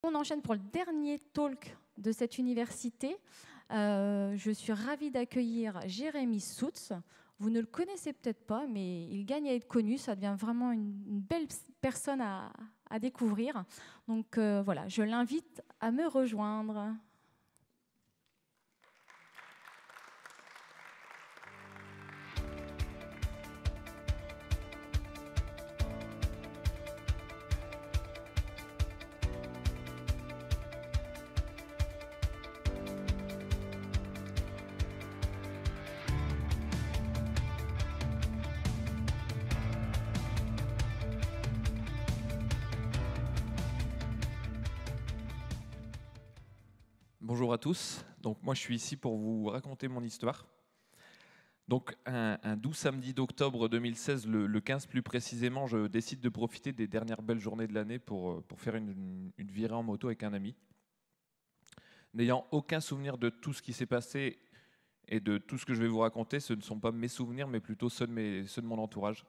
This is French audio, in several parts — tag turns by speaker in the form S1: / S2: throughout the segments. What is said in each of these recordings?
S1: on enchaîne pour le dernier talk de cette université. Je suis ravie d'accueillir Jérémy Soutz. Vous ne le connaissez peut-être pas, mais il gagne à être connu. Ça devient vraiment une belle personne à découvrir. Donc voilà, je l'invite à me rejoindre.
S2: Bonjour à tous. Donc moi je suis ici pour vous raconter mon histoire. Donc un doux samedi d'octobre 2016, le 15 plus précisément, je décide de profiter des dernières belles journées de l'année pour faire une virée en moto avec un ami. N'ayant aucun souvenir de tout ce qui s'est passé et de tout ce que je vais vous raconter, ce ne sont pas mes souvenirs mais plutôt ceux de mon entourage.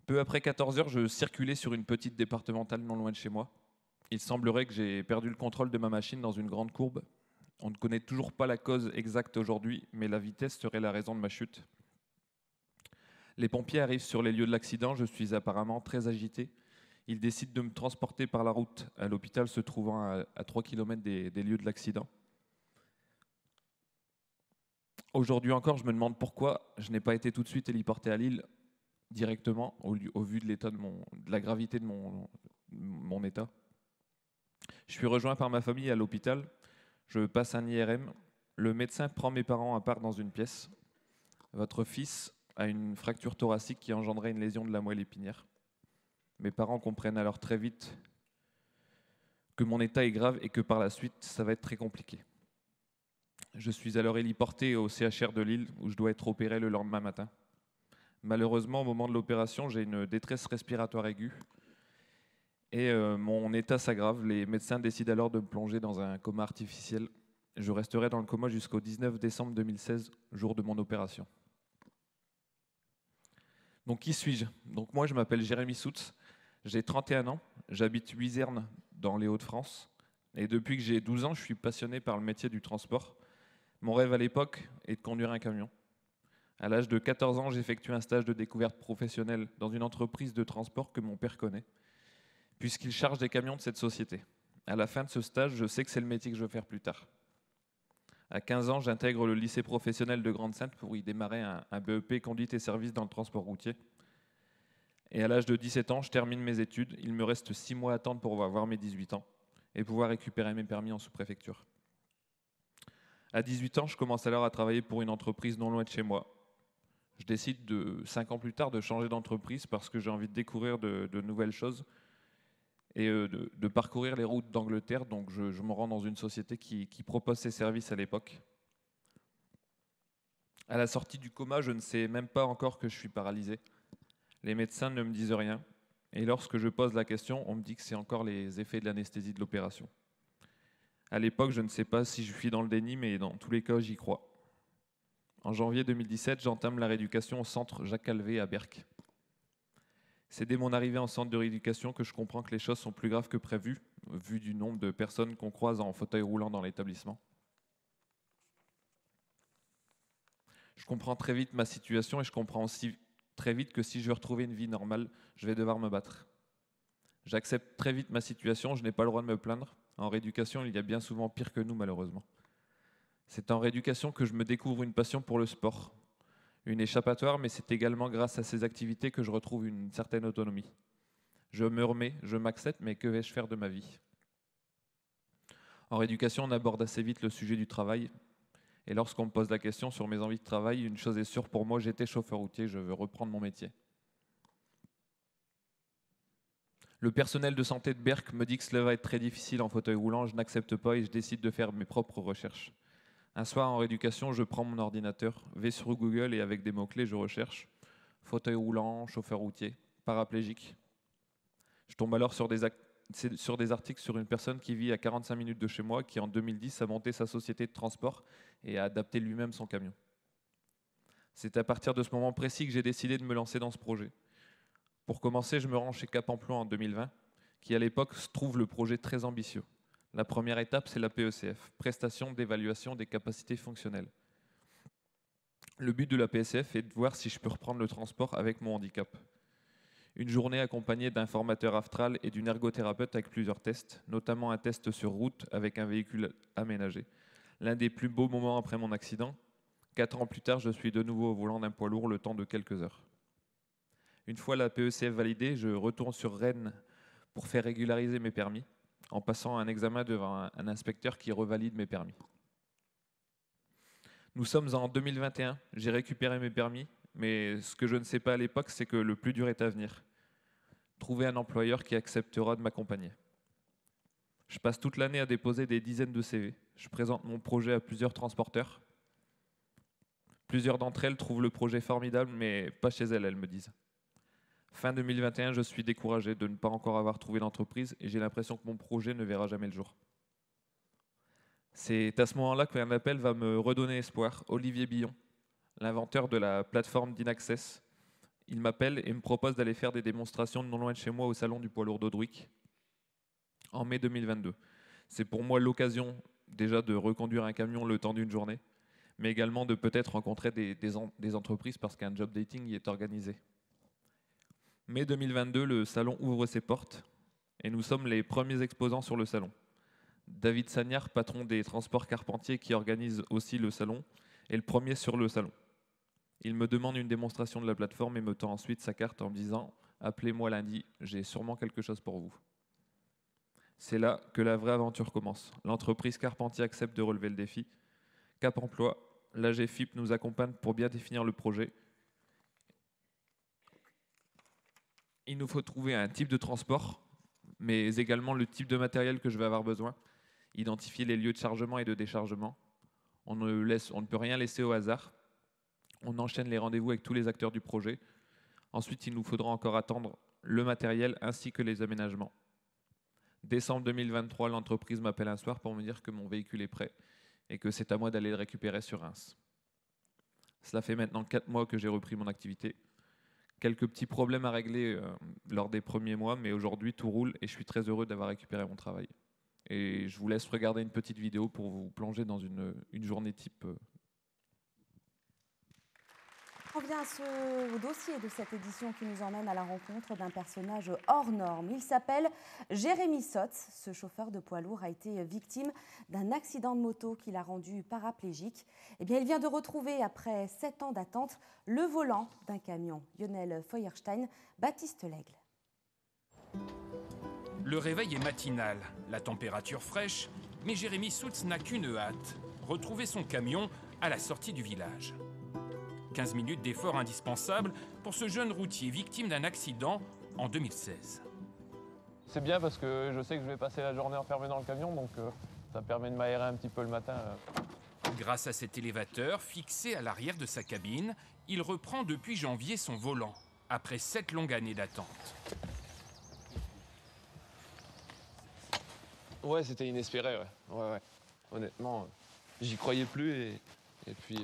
S2: Peu après 14 heures, je circulais sur une petite départementale non loin de chez moi. Il semblerait que j'ai perdu le contrôle de ma machine dans une grande courbe. On ne connaît toujours pas la cause exacte aujourd'hui, mais la vitesse serait la raison de ma chute. Les pompiers arrivent sur les lieux de l'accident, je suis apparemment très agité. Ils décident de me transporter par la route à l'hôpital se trouvant à 3 km des lieux de l'accident. Aujourd'hui encore, je me demande pourquoi je n'ai pas été tout de suite héliporté à Lille directement, au vu de l'état de la gravité de mon état. Je suis rejoint par ma famille à l'hôpital. Je passe un IRM. Le médecin prend mes parents à part dans une pièce. Votre fils a une fracture thoracique qui engendrait une lésion de la moelle épinière. Mes parents comprennent alors très vite que mon état est grave et que par la suite, ça va être très compliqué. Je suis alors héliporté au CHR de Lille où je dois être opéré le lendemain matin. Malheureusement, au moment de l'opération, j'ai une détresse respiratoire aiguë. Et mon état s'aggrave. Les médecins décident alors de me plonger dans un coma artificiel. Je resterai dans le coma jusqu'au 19 décembre 2016, jour de mon opération. Donc qui suis-je? Donc moi je m'appelle Jérémy Soutz, j'ai 31 ans, j'habite Huizerne dans les Hauts-de-France. Et depuis que j'ai 12 ans, je suis passionné par le métier du transport. Mon rêve à l'époque est de conduire un camion. À l'âge de 14 ans, j'effectue un stage de découverte professionnelle dans une entreprise de transport que mon père connaît, puisqu'il charge des camions de cette société. À la fin de ce stage, je sais que c'est le métier que je veux faire plus tard. À 15 ans, j'intègre le lycée professionnel de Grande-Synthe pour y démarrer un BEP conduite et service dans le transport routier. Et à l'âge de 17 ans, je termine mes études. Il me reste 6 mois à attendre pour avoir mes 18 ans et pouvoir récupérer mes permis en sous-préfecture. À 18 ans, je commence alors à travailler pour une entreprise non loin de chez moi. Je décide 5 ans plus tard de changer d'entreprise parce que j'ai envie de découvrir de nouvelles choses et de parcourir les routes d'Angleterre. Donc je me rends dans une société qui propose ses services à l'époque. À la sortie du coma, je ne sais même pas encore que je suis paralysé. Les médecins ne me disent rien. Et lorsque je pose la question, on me dit que c'est encore les effets de l'anesthésie de l'opération. À l'époque, je ne sais pas si je suis dans le déni, mais dans tous les cas, j'y crois. En janvier 2017, j'entame la rééducation au centre Jacques Calvé à Berck. C'est dès mon arrivée en centre de rééducation que je comprends que les choses sont plus graves que prévu, vu du nombre de personnes qu'on croise en fauteuil roulant dans l'établissement. Je comprends très vite ma situation et je comprends aussi très vite que si je veux retrouver une vie normale, je vais devoir me battre. J'accepte très vite ma situation, je n'ai pas le droit de me plaindre. En rééducation, il y a bien souvent pire que nous, malheureusement. C'est en rééducation que je me découvre une passion pour le sport. Une échappatoire, mais c'est également grâce à ces activités que je retrouve une certaine autonomie. Je me remets, je m'accepte, mais que vais-je faire de ma vie? En rééducation, on aborde assez vite le sujet du travail. Et lorsqu'on me pose la question sur mes envies de travail, une chose est sûre pour moi, j'étais chauffeur routier, je veux reprendre mon métier. Le personnel de santé de Berck me dit que cela va être très difficile en fauteuil roulant, je n'accepte pas et je décide de faire mes propres recherches. Un soir en rééducation, je prends mon ordinateur, vais sur Google et avec des mots-clés, je recherche fauteuil roulant, chauffeur routier, paraplégique. Je tombe alors sur des articles sur une personne qui vit à 45 minutes de chez moi, qui en 2010 a monté sa société de transport et a adapté lui-même son camion. C'est à partir de ce moment précis que j'ai décidé de me lancer dans ce projet. Pour commencer, je me rends chez Cap Emploi en 2020, qui à l'époque trouve le projet très ambitieux. La première étape, c'est la PECF, prestation d'évaluation des capacités fonctionnelles. Le but de la PSF est de voir si je peux reprendre le transport avec mon handicap. Une journée accompagnée d'un formateur astral et d'une ergothérapeute avec plusieurs tests, notamment un test sur route avec un véhicule aménagé. L'un des plus beaux moments après mon accident. 4 ans plus tard, je suis de nouveau au volant d'un poids lourd le temps de quelques heures. Une fois la PECF validée, je retourne sur Rennes pour faire régulariser mes permis, en passant un examen devant un inspecteur qui revalide mes permis. Nous sommes en 2021, j'ai récupéré mes permis, mais ce que je ne sais pas à l'époque, c'est que le plus dur est à venir. Trouver un employeur qui acceptera de m'accompagner. Je passe toute l'année à déposer des dizaines de CV. Je présente mon projet à plusieurs transporteurs. Plusieurs d'entre elles trouvent le projet formidable, mais pas chez elles, elles me disent. Fin 2021, je suis découragé de ne pas encore avoir trouvé l'entreprise et j'ai l'impression que mon projet ne verra jamais le jour. C'est à ce moment-là qu'un appel va me redonner espoir. Olivier Billon, l'inventeur de la plateforme d'Inaccess. Il m'appelle et me propose d'aller faire des démonstrations non loin de chez moi au salon du poids lourd d'Audruic en mai 2022. C'est pour moi l'occasion déjà de reconduire un camion le temps d'une journée, mais également de peut-être rencontrer des entreprises parce qu'un job dating y est organisé. Mai 2022, le salon ouvre ses portes et nous sommes les premiers exposants sur le salon. David Sagnard, patron des transports Carpentier qui organise aussi le salon, est le premier sur le salon. Il me demande une démonstration de la plateforme et me tend ensuite sa carte en me disant « Appelez-moi lundi, j'ai sûrement quelque chose pour vous ». C'est là que la vraie aventure commence. L'entreprise Carpentier accepte de relever le défi. Cap Emploi, l'AGFIP nous accompagne pour bien définir le projet. Il nous faut trouver un type de transport, mais également le type de matériel que je vais avoir besoin. Identifier les lieux de chargement et de déchargement. On ne peut rien laisser au hasard. On enchaîne les rendez-vous avec tous les acteurs du projet. Ensuite, il nous faudra encore attendre le matériel ainsi que les aménagements. Décembre 2023, l'entreprise m'appelle un soir pour me dire que mon véhicule est prêt et que c'est à moi d'aller le récupérer sur Reims. Cela fait maintenant 4 mois que j'ai repris mon activité. Quelques petits problèmes à régler lors des premiers mois, mais aujourd'hui tout roule et je suis très heureux d'avoir récupéré mon travail. Et je vous laisse regarder une petite vidéo pour vous plonger dans une journée type.
S3: On revient au dossier de cette édition qui nous emmène à la rencontre d'un personnage hors norme. Il s'appelle Jérémy Sotz. Ce chauffeur de poids lourd a été victime d'un accident de moto qui l'a rendu paraplégique. Eh bien, il vient de retrouver, après 7 ans d'attente, le volant d'un camion. Lionel Feuerstein, Baptiste Lègle.
S4: Le réveil est matinal, la température fraîche, mais Jérémy Sotz n'a qu'une hâte, retrouver son camion à la sortie du village. 15 minutes d'effort indispensable pour ce jeune routier victime d'un accident en 2016.
S5: C'est bien parce que je sais que je vais passer la journée enfermé dans le camion, donc ça permet de m'aérer un petit peu le matin.
S4: Grâce à cet élévateur fixé à l'arrière de sa cabine, il reprend depuis janvier son volant, après 7 longues années d'attente.
S5: Ouais, c'était inespéré, ouais. Honnêtement, j'y croyais plus et puis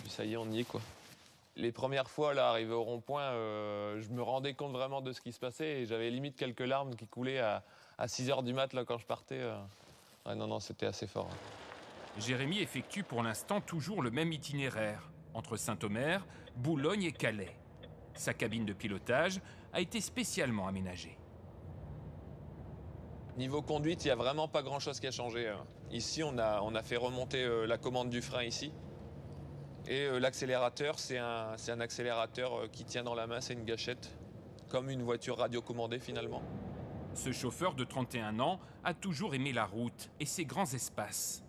S5: ça y est, on y est, quoi. Les premières fois, là, arrivé au rond-point, je me rendais compte vraiment de ce qui se passait et j'avais limite quelques larmes qui coulaient à 6h du mat, là, quand je partais. Ouais, non, c'était assez fort.
S4: Jérémy effectue pour l'instant toujours le même itinéraire, entre Saint-Omer, Boulogne et Calais. Sa cabine de pilotage a été spécialement aménagée.
S5: Niveau conduite, il n'y a vraiment pas grand-chose qui a changé. Ici, on a fait remonter la commande du frein ici. Et l'accélérateur, c'est un accélérateur qui tient dans la main, c'est une gâchette, comme une voiture radiocommandée finalement.
S4: Ce chauffeur de 31 ans a toujours aimé la route et ses grands espaces.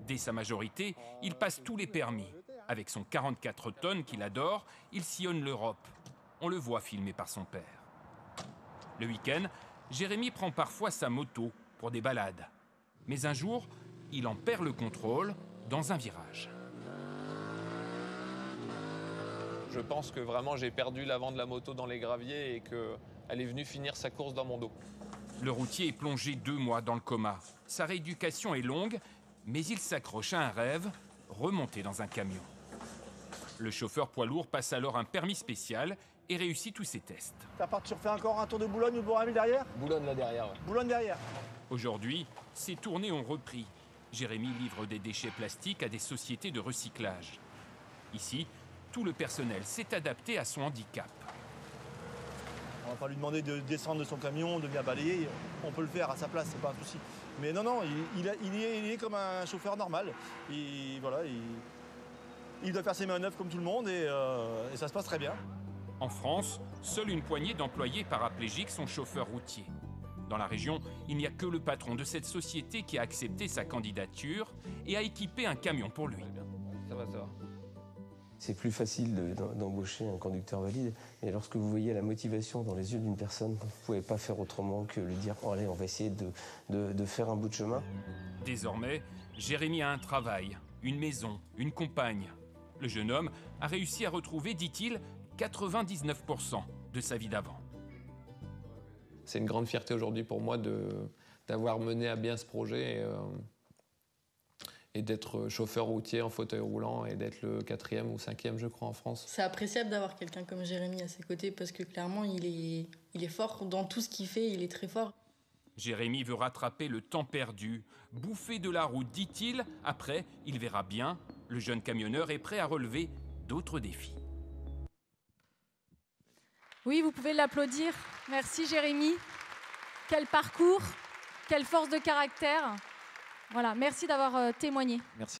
S4: Dès sa majorité, il passe tous les permis. Avec son 44 tonnes qu'il adore, il sillonne l'Europe. On le voit filmé par son père. Le week-end, Jérémy prend parfois sa moto pour des balades. Mais un jour, il en perd le contrôle dans un virage.
S5: Je pense que vraiment j'ai perdu l'avant de la moto dans les graviers et qu'elle est venue finir sa course dans mon dos.
S4: Le routier est plongé 2 mois dans le coma. Sa rééducation est longue, mais il s'accroche à un rêve, remonter dans un camion. Le chauffeur poids lourd passe alors un permis spécial et réussit tous ses tests.
S6: Tu refais encore un tour de Boulogne ou Bourg-en-Ville derrière?
S5: Boulogne là derrière. Ouais.
S6: Boulogne derrière.
S4: Aujourd'hui, ces tournées ont repris. Jérémy livre des déchets plastiques à des sociétés de recyclage. Ici, tout le personnel s'est adapté à son handicap.
S6: On va pas lui demander de descendre de son camion, de venir balayer. On peut le faire à sa place, c'est pas un souci. Mais non, il est comme un chauffeur normal. Il doit faire ses manœuvres comme tout le monde et ça se passe très bien.
S4: En France, seule une poignée d'employés paraplégiques sont chauffeurs routiers. Dans la région, il n'y a que le patron de cette société qui a accepté sa candidature et a équipé un camion pour lui.
S5: Ça va.
S7: C'est plus facile d'embaucher un conducteur valide. Et lorsque vous voyez la motivation dans les yeux d'une personne, vous ne pouvez pas faire autrement que lui dire oh, allez, on va essayer de faire un bout de chemin.
S4: Désormais, Jérémy a un travail, une maison, une compagne. Le jeune homme a réussi à retrouver, dit-il, 99% de sa vie d'avant.
S5: C'est une grande fierté aujourd'hui pour moi d'avoir mené à bien ce projet et d'être chauffeur routier en fauteuil roulant et d'être le 4e ou 5e, je crois, en France.
S8: C'est appréciable d'avoir quelqu'un comme Jérémy à ses côtés parce que clairement, il est fort dans tout ce qu'il fait, il est très fort.
S4: Jérémy veut rattraper le temps perdu, bouffer de la route, dit-il. Après, il verra bien. Le jeune camionneur est prêt à relever d'autres défis.
S1: Oui, vous pouvez l'applaudir. Merci Jérémy. Quel parcours, quelle force de caractère. Voilà, merci d'avoir témoigné.
S2: Merci.